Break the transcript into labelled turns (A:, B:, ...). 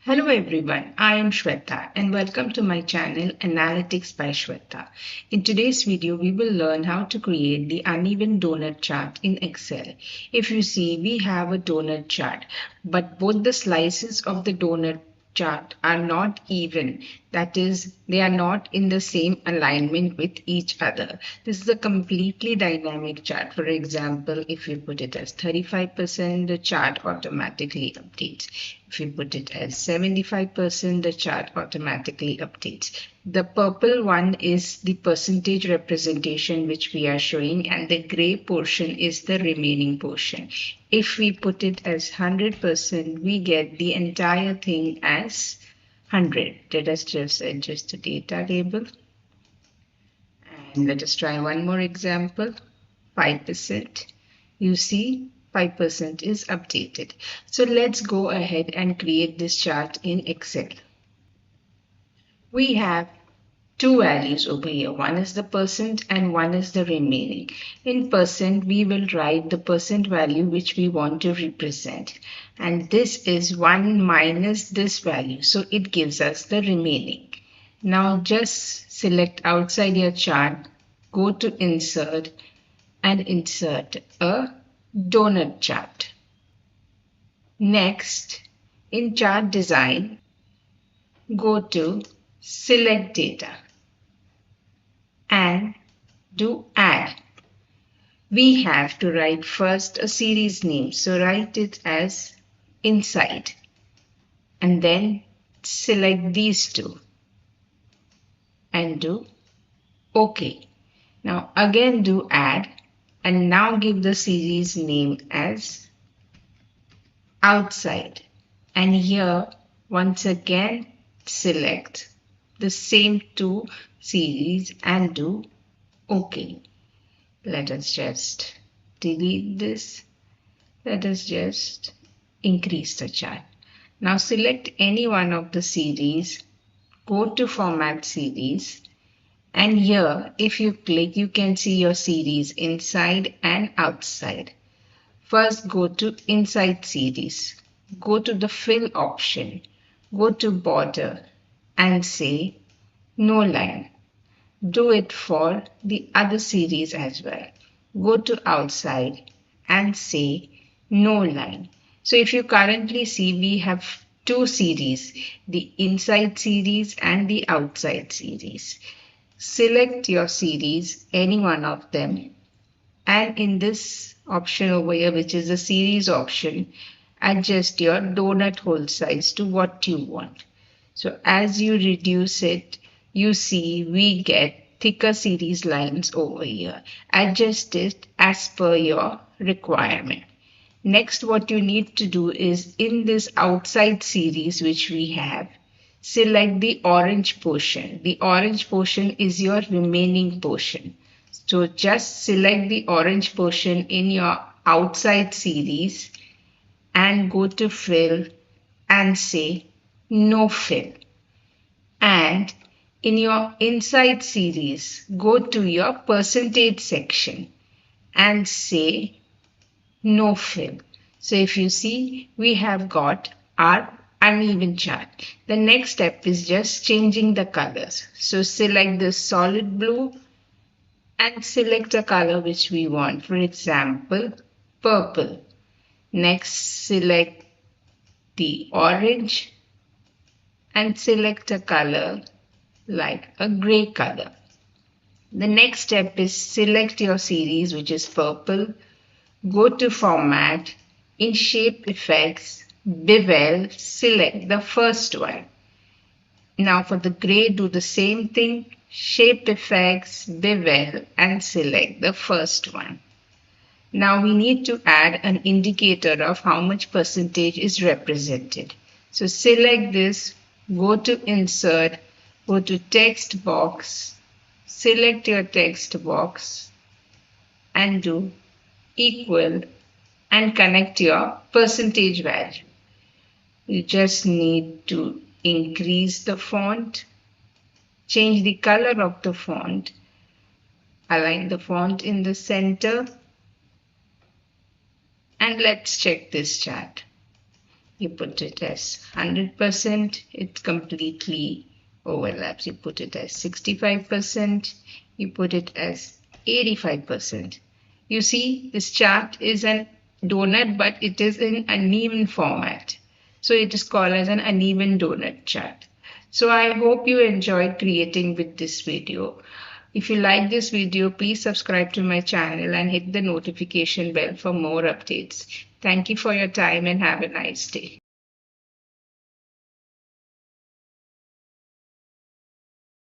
A: Hello everyone, I am Shweta and welcome to my channel Analytics by Shweta. In today's video, we will learn how to create the uneven donut chart in Excel. If you see, we have a donut chart, but both the slices of the donut chart are not even. That is, they are not in the same alignment with each other. This is a completely dynamic chart. For example, if you put it as 35%, the chart automatically updates. If you put it as 75%, the chart automatically updates. The purple one is the percentage representation which we are showing, and the gray portion is the remaining portion. If we put it as 100%, we get the entire thing as 100. Let us just adjust the data label. And let us try one more example. 5%. You see, 5% is updated. So let's go ahead and create this chart in Excel. We have two values over here. One is the percent and one is the remaining. In percent, we will write the percent value which we want to represent. And this is 1 minus this value. So it gives us the remaining. Now just select outside your chart, go to Insert and insert a donut chart. Next, in Chart Design, go to Select Data and do Add. We have to write first a series name, so write it as Inside and then select these two and do OK. Now again do Add and now give the series name as Outside, and here once again select the same two series and do OK. Let us just delete this. Let us just increase the chart. Now select any one of the series, go to Format Series, and here if you click you can see your series inside and outside. First go to Inside Series, go to the Fill option, go to Border and say No Line. Do it for the other series as well. Go to Outside and say No Line. So if you currently see, we have two series, the Inside series and the Outside series. Select your series, any one of them, and in this option over here, which is the series option, adjust your donut hole size to what you want. So as you reduce it, you see we get thicker series lines over here. Adjust it as per your requirement. Next, what you need to do is in this outside series which we have, select the orange portion. The orange portion is your remaining portion. So just select the orange portion in your outside series and go to Fill and say No Fill. And in your inside series, go to your percentage section and say No Fill. So if you see, we have got our uneven chart. The next step is just changing the colors. So select the solid blue and select a color which we want. For example, purple. Next, select the orange and select a color like a gray color. The next step is select your series which is purple. Go to Format, in Shape Effects, Bevel, select the first one. Now for the gray, do the same thing, Shape Effects, Bevel, and select the first one. Now we need to add an indicator of how much percentage is represented. So select this, go to Insert, go to Text Box, select your text box and do Equal and connect your percentage value. You just need to increase the font, change the color of the font, align the font in the center, and let's check this chart. you put it as 100%, it completely overlaps. You put it as 65%, you put it as 85%. You see, this chart is an donut, but it is in uneven format. So it is called as an uneven donut chart. So I hope you enjoyed creating with this video. If you like this video, please subscribe to my channel and hit the notification bell for more updates. Thank you for your time and have a nice day.